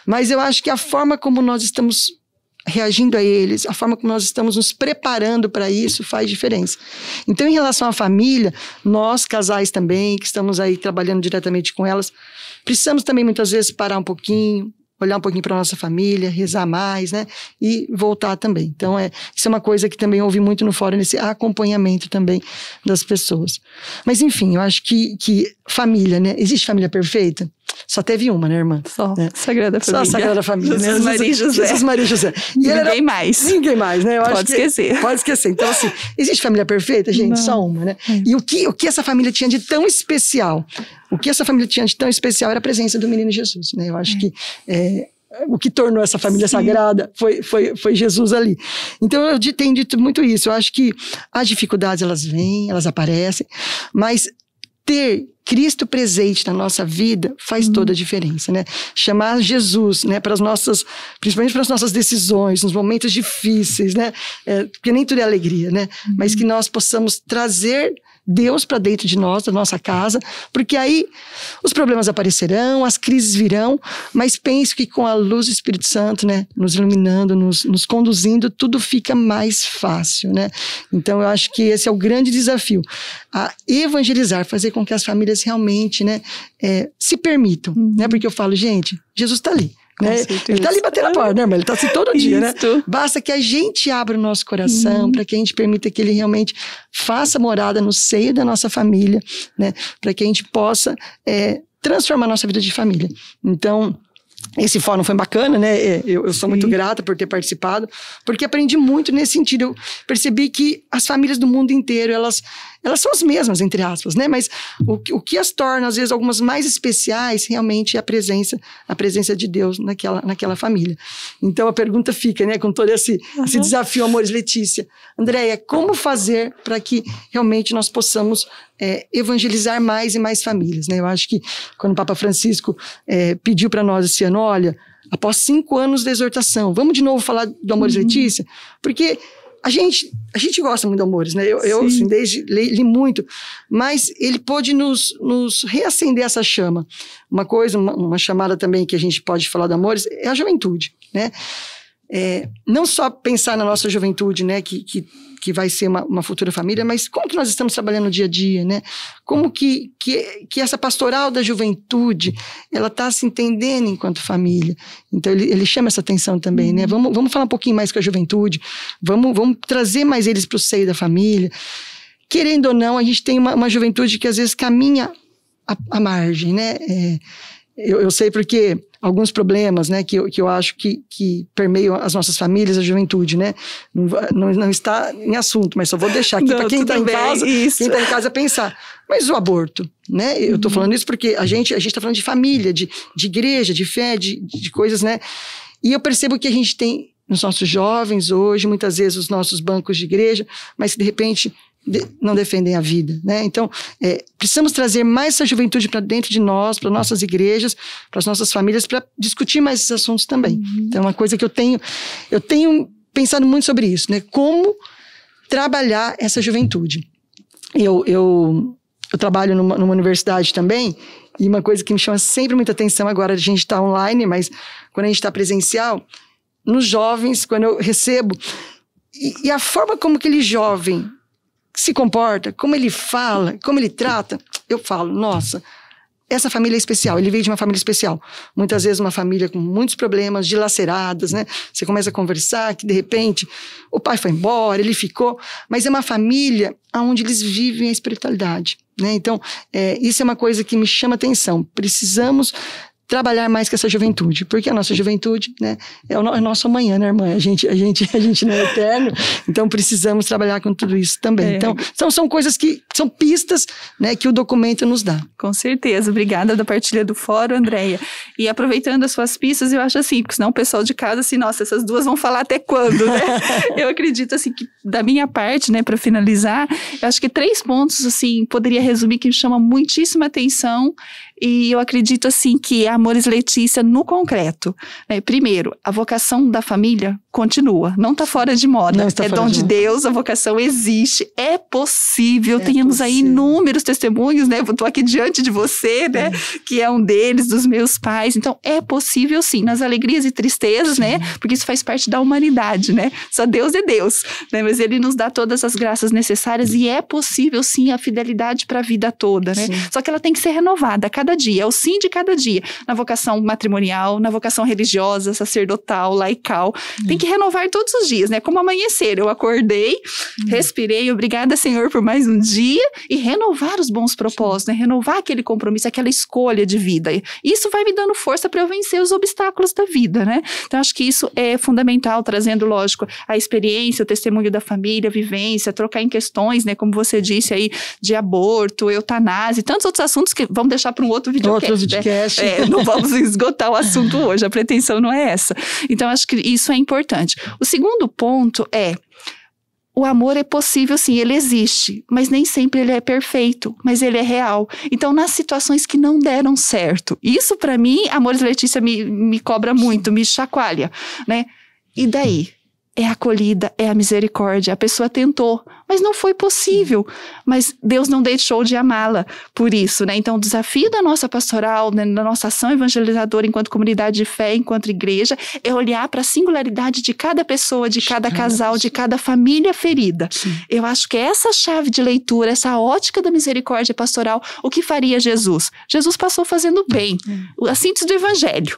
Mas eu acho que a forma como nós estamos reagindo a eles, a forma como nós estamos nos preparando para isso faz diferença. Então, em relação à família, nós, casais também, que estamos aí trabalhando diretamente com elas, precisamos também muitas vezes parar um pouquinho, olhar um pouquinho para a nossa família, rezar mais, né? E voltar também. Então, isso é uma coisa que também ouvi muito no fórum, esse acompanhamento também das pessoas. Mas, enfim, eu acho que família, né? Existe família perfeita? Só teve uma, né, irmã? Só, né? Sagrada Família. Só a Sagrada Família. Jesus, né? Maria e José. Jesus, Maria e José. Ninguém mais. Ninguém mais, né? Pode esquecer. Pode esquecer. Então, assim, existe família perfeita, gente? Não. Só uma, né? E o que essa família tinha de tão especial? O que essa família tinha de tão especial era a presença do menino Jesus, né? Eu acho que o que tornou essa família sagrada foi Jesus ali. Então, eu tenho dito muito isso. Eu acho que as dificuldades, elas vêm, elas aparecem, mas ter Cristo presente na nossa vida faz toda a diferença, né? Chamar Jesus, né, principalmente para as nossas decisões, nos momentos difíceis, né? Porque nem tudo é alegria, né? Mas que nós possamos trazer Deus para dentro de nós, da nossa casa, porque aí os problemas aparecerão, as crises virão, mas penso que com a luz do Espírito Santo, né, nos iluminando, nos conduzindo, tudo fica mais fácil, né? Então eu acho que esse é o grande desafio, a evangelizar, fazer com que as famílias realmente, né, se permitam, né? Porque eu falo, gente, Jesus está ali. Né? Ele está ali batendo a porta, né, irmã? Ele está assim todo dia, né? Basta que a gente abra o nosso coração, para que a gente permita que ele realmente faça morada no seio da nossa família, né? Para que a gente possa transformar a nossa vida de família. Então, esse fórum foi bacana, né? Eu sou muito grata por ter participado, porque aprendi muito nesse sentido. Eu percebi que as famílias do mundo inteiro, elas são as mesmas, entre aspas, né? Mas o que as torna, às vezes, algumas mais especiais, realmente é a presença de Deus naquela família. Então, a pergunta fica, né? Com todo esse desafio, Amores Letícia. Andréia, como fazer para que realmente nós possamos evangelizar mais e mais famílias, né? Eu acho que quando o Papa Francisco pediu para nós esse ano, olha, após 5 anos de exortação, vamos de novo falar do Amores Letícia? Porque a gente gosta muito do Amores, né? Eu assim, li muito, mas ele pôde nos reacender essa chama. Uma chamada também que a gente pode falar do Amores é a juventude, né? Não só pensar na nossa juventude, né? Que vai ser uma futura família, mas como que nós estamos trabalhando no dia a dia, né? Como que essa pastoral da juventude, ela está se entendendo enquanto família. Então, ele chama essa atenção também, né? Vamos falar um pouquinho mais com a juventude, vamos trazer mais eles para o seio da família. Querendo ou não, a gente tem uma juventude que às vezes caminha à margem, né? Eu sei porque alguns problemas, né, que eu acho que permeiam as nossas famílias, a juventude, né, não está em assunto, mas só vou deixar aqui para quem está em casa, quem está em casa pensar. Mas o aborto, né, eu estou falando isso porque a gente está falando de família, de igreja, de fé, de coisas, né, e eu percebo que a gente tem nos nossos jovens hoje, muitas vezes os nossos bancos de igreja, mas de repente não defendem a vida, né? Então, precisamos trazer mais essa juventude para dentro de nós, para nossas igrejas, para as nossas famílias, para discutir mais esses assuntos também. Então, é uma coisa que eu tenho pensado muito sobre isso, né? Como trabalhar essa juventude. Eu trabalho numa universidade também, e uma coisa que me chama sempre muita atenção, agora a gente está online, mas quando a gente está presencial, nos jovens, quando eu recebo, e a forma como aquele jovem se comporta, como ele fala, como ele trata, eu falo, nossa, essa família é especial, ele veio de uma família especial. Muitas vezes uma família com muitos problemas, dilaceradas, né? Você começa a conversar, que de repente o pai foi embora, ele ficou, mas é uma família onde eles vivem a espiritualidade, né? Então, isso é uma coisa que me chama atenção. Precisamos trabalhar mais com essa juventude, porque a nossa juventude, né, é o nosso amanhã, né, irmã? A gente não é eterno, então precisamos trabalhar com tudo isso também. Então, são coisas que são pistas, né, que o documento nos dá. Com certeza, obrigada da partilha do fórum, Andréia. E aproveitando as suas pistas, eu acho assim, porque senão o pessoal de casa, assim, nossa, essas duas vão falar até quando, né? Eu acredito, assim, que da minha parte, né, para finalizar, eu acho que 3 pontos, assim, poderia resumir que me chamam muitíssima atenção e eu acredito, assim, que Amores Letícia no concreto, né? Primeiro, a vocação da família continua, não está fora de moda, é dom de Deus, a vocação existe, é possível, temos aí inúmeros testemunhos, né, eu estou aqui diante de você, né, que é um deles, dos meus pais, então é possível sim, nas alegrias e tristezas, né, porque isso faz parte da humanidade, né, só Deus é Deus, né, mas Ele nos dá todas as graças necessárias e é possível sim a fidelidade para a vida toda, né, só que ela tem que ser renovada a cada dia, é o sim de cada dia, na vocação matrimonial, na vocação religiosa, sacerdotal, laical, tem que renovar todos os dias, né? Como amanhecer, eu acordei, respirei, obrigada Senhor por mais um dia e renovar os bons propósitos, né? Renovar aquele compromisso, aquela escolha de vida. Isso vai me dando força para eu vencer os obstáculos da vida, né? Então acho que isso é fundamental, trazendo, lógico, a experiência, o testemunho da família, a vivência, trocar em questões, né? Como você disse aí, de aborto, eutanásia, tantos outros assuntos que vamos deixar para um outro videocast. Né? Não vamos esgotar o assunto hoje, a pretensão não é essa. Então acho que isso é importante. O segundo ponto é, o amor é possível sim, ele existe, mas nem sempre ele é perfeito, mas ele é real. Então, nas situações que não deram certo, isso para mim, Amores Letícia me cobra muito, me chacoalha, né? E daí? É a acolhida, é a misericórdia. A pessoa tentou, mas não foi possível. Mas Deus não deixou de amá-la por isso, né? Então, o desafio da nossa pastoral, né, da nossa ação evangelizadora enquanto comunidade de fé, enquanto igreja, é olhar para a singularidade de cada pessoa, de cada casal, de cada família ferida. Sim. Eu acho que essa chave de leitura, essa ótica da misericórdia pastoral, o que faria Jesus? Jesus passou fazendo bem. A síntese do evangelho,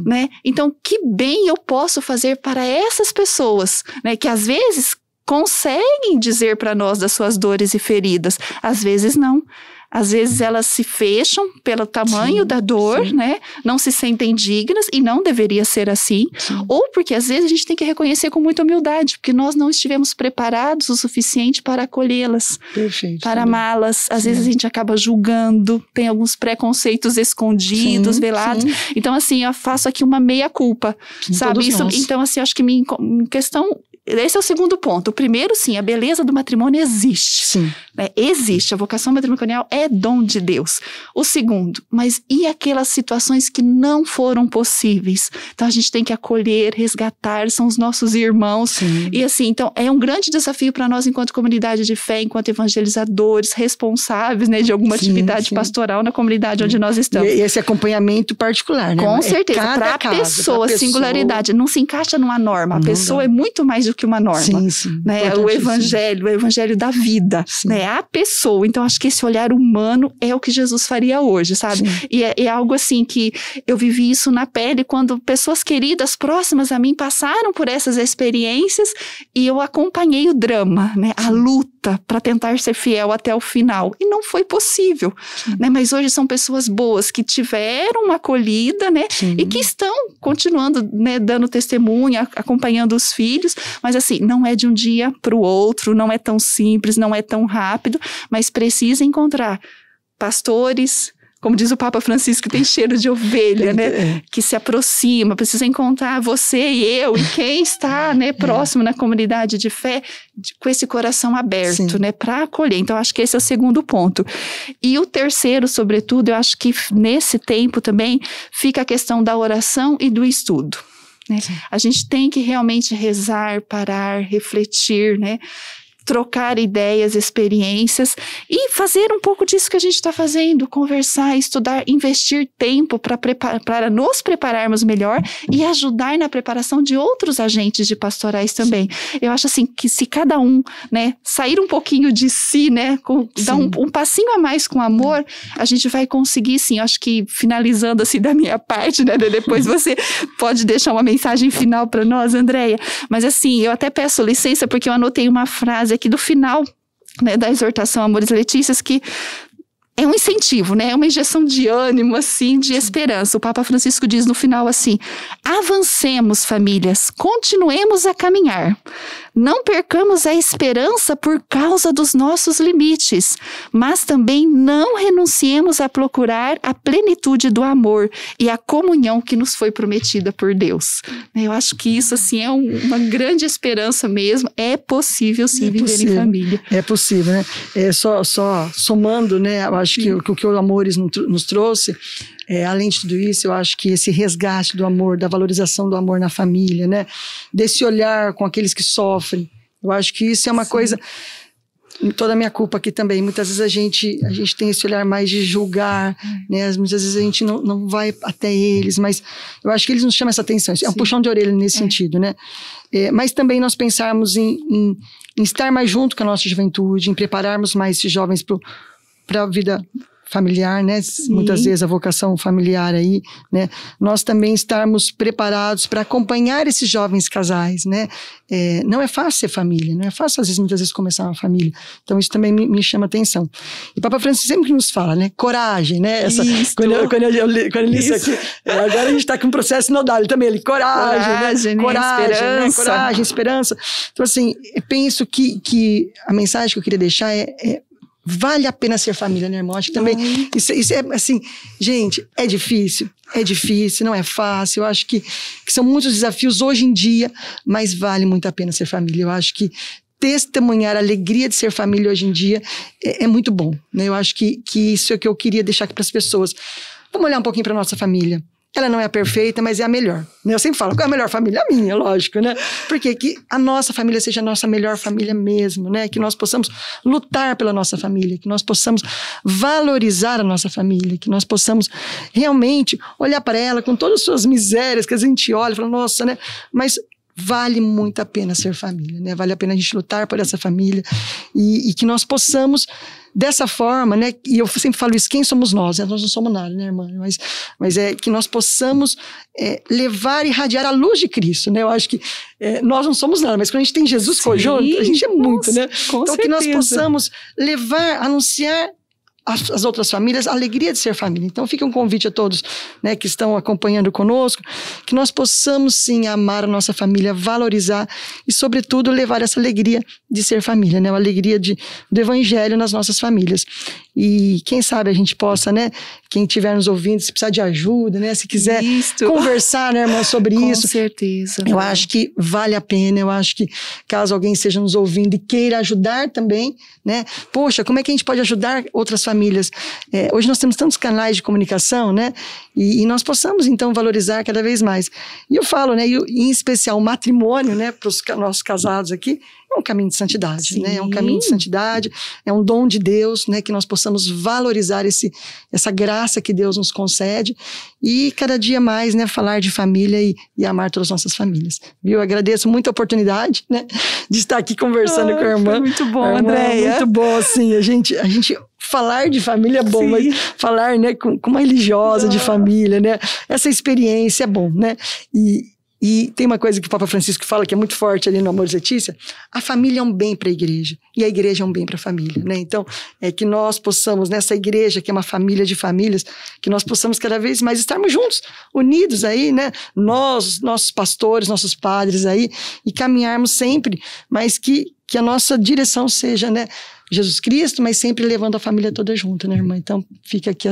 né? Então, que bem eu posso fazer para essas pessoas, né, que às vezes conseguem dizer para nós das suas dores e feridas, às vezes não. Às vezes elas se fecham pelo tamanho da dor, né? Não se sentem dignas e não deveria ser assim. Ou porque às vezes a gente tem que reconhecer com muita humildade, porque nós não estivemos preparados o suficiente para acolhê-las, para amá-las. Às vezes a gente acaba julgando, tem alguns preconceitos escondidos, velados. Então assim, eu faço aqui uma meia-culpa, sabe? Isso, então assim, acho que em questão... Esse é o segundo ponto. O primeiro, sim, a beleza do matrimônio existe. Né? Existe. A vocação matrimonial é dom de Deus. O segundo, mas e aquelas situações que não foram possíveis? Então, a gente tem que acolher, resgatar, são os nossos irmãos. E assim, então, é um grande desafio para nós enquanto comunidade de fé, enquanto evangelizadores, responsáveis, né, de alguma atividade pastoral na comunidade onde nós estamos. E esse acompanhamento particular, né? Com certeza. Para a pessoa, singularidade. Não se encaixa numa norma. A pessoa é muito mais do que uma norma, né? O evangelho da vida, né? A pessoa. Então, acho que esse olhar humano é o que Jesus faria hoje, sabe? E é algo assim que eu vivi isso na pele quando pessoas queridas, próximas a mim, passaram por essas experiências e eu acompanhei o drama, né? A luta para tentar ser fiel até o final. E não foi possível, né? Mas hoje são pessoas boas que tiveram uma acolhida, né? E que estão continuando, né, dando testemunho, acompanhando os filhos. Mas assim, não é de um dia para o outro, não é tão simples, não é tão rápido, mas precisa encontrar pastores, como diz o Papa Francisco, que tem cheiro de ovelha, né? Que se aproxima, precisa encontrar você e eu, e quem está, né, próximo na comunidade de fé, com esse coração aberto, né, para acolher. Então, acho que esse é o segundo ponto. E o terceiro, sobretudo, eu acho que nesse tempo também fica a questão da oração e do estudo. Né? A gente tem que realmente rezar, parar, refletir, né? Trocar ideias, experiências e fazer um pouco disso que a gente está fazendo, conversar, estudar, investir tempo para nos prepararmos melhor e ajudar na preparação de outros agentes de pastorais também. Eu acho assim que se cada um, né, sair um pouquinho de si, né, dar um passinho a mais com amor, a gente vai conseguir sim. Eu acho que finalizando assim da minha parte, né, depois você pode deixar uma mensagem final para nós, Andréia, mas assim, eu até peço licença porque eu anotei uma frase aqui do final, né, da exortação Amores Letícias, que é um incentivo, né? É uma injeção de ânimo, assim, de esperança. O Papa Francisco diz no final assim: avancemos, famílias, continuemos a caminhar. Não percamos a esperança por causa dos nossos limites, mas também não renunciemos a procurar a plenitude do amor e a comunhão que nos foi prometida por Deus. Eu acho que isso, assim, é uma grande esperança mesmo. É possível, sim, viver em família. É possível, né? Só somando, né? Eu acho que o que o Amores nos trouxe, além de tudo isso, eu acho que esse resgate do amor, da valorização do amor na família, né? Desse olhar com aqueles que sofrem. Eu acho que isso é uma coisa... Toda a minha culpa aqui também. Muitas vezes a gente tem esse olhar mais de julgar, né? Muitas vezes a gente não vai até eles, mas eu acho que eles nos chamam essa atenção. É um puxão de orelha nesse sentido, né? Mas também nós pensarmos em estar mais junto com a nossa juventude, em prepararmos mais esses jovens para a vida familiar, né? Sim. Muitas vezes a vocação familiar aí, né? Nós também estarmos preparados para acompanhar esses jovens casais, né? Não é fácil ser família, não é fácil muitas vezes começar uma família. Então isso também me chama atenção. E Papa Francisco sempre nos fala, né? Coragem, né? Quando eu li isso aqui, agora a gente está com um processo nodal, ele também, coragem, coragem, esperança. Então assim, eu penso que a mensagem que eu queria deixar vale a pena ser família, né, irmão? Acho que também, isso é assim, gente, é difícil, não é fácil. Eu acho que são muitos desafios hoje em dia, mas vale muito a pena ser família. Eu acho que testemunhar a alegria de ser família hoje em dia é muito bom, né? Eu acho que isso é o que eu queria deixar aqui para as pessoas. Vamos olhar um pouquinho para a nossa família. Ela não é perfeita, mas é a melhor, né? Eu sempre falo, qual é a melhor família? A minha, lógico, né? Porque que a nossa família seja a nossa melhor família mesmo, né? Que nós possamos lutar pela nossa família, que nós possamos valorizar a nossa família, que nós possamos realmente olhar para ela com todas as suas misérias, que a gente olha e fala, nossa, né? Mas vale muito a pena ser família, né? Vale a pena a gente lutar por essa família e que nós possamos, dessa forma, né? E eu sempre falo isso, quem somos nós? Nós não somos nada, né, irmã? Mas é que nós possamos levar e irradiar a luz de Cristo, né? Eu acho que nós não somos nada, mas quando a gente tem Jesus junto, a gente é muito, né? Com então certeza. Que nós possamos levar, anunciar as outras famílias, a alegria de ser família. Então fica um convite a todos, né, que estão acompanhando conosco, que nós possamos sim amar a nossa família, valorizar e sobretudo levar essa alegria de ser família, né, a alegria do evangelho nas nossas famílias. E quem sabe a gente possa, né, quem estiver nos ouvindo, se precisar de ajuda, né, se quiser conversar, né, irmã, sobre isso. Com certeza. Eu acho que vale a pena, eu acho que caso alguém esteja nos ouvindo e queira ajudar também, né, poxa, como é que a gente pode ajudar outras famílias? Hoje nós temos tantos canais de comunicação, né, e nós possamos então valorizar cada vez mais. E eu falo, né, em especial o matrimônio, né, para os nossos casados aqui, é um caminho de santidade, Sim. né? É um caminho de santidade, é um dom de Deus, né? Que nós possamos valorizar essa graça que Deus nos concede e cada dia mais, né? Falar de família e amar todas as nossas famílias. Viu? Eu agradeço muito a oportunidade, né? De estar aqui conversando com a irmã. Foi muito bom, Andréia. Muito bom, assim, a gente falar de família é bom, Sim. mas falar, né, com uma religiosa de família, né? Essa experiência é bom, né? E tem uma coisa que o Papa Francisco fala que é muito forte ali no Amores Letícia: a família é um bem para a igreja e a igreja é um bem para a família, né? Então, que nós possamos, nessa igreja que é uma família de famílias, que nós possamos cada vez mais estarmos juntos, unidos aí, né? Nós, nossos pastores, nossos padres aí, e caminharmos sempre, mas que a nossa direção seja, né, Jesus Cristo, mas sempre levando a família toda junto, né, irmã? Então fica aqui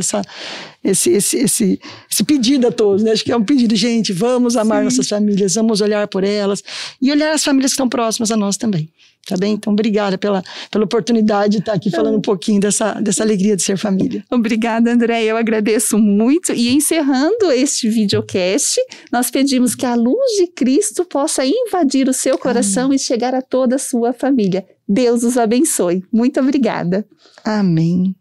esse pedido a todos, né? Acho que é um pedido, gente, vamos amar Sim. nossas famílias, vamos olhar por elas e olhar as famílias que estão próximas a nós também, tá bem? Então obrigada pela oportunidade de estar aqui falando um pouquinho dessa alegria de ser família. Obrigada, André, eu agradeço muito. E encerrando este videocast, nós pedimos que a luz de Cristo possa invadir o seu coração e chegar a toda a sua família. Deus os abençoe. Muito obrigada. Amém.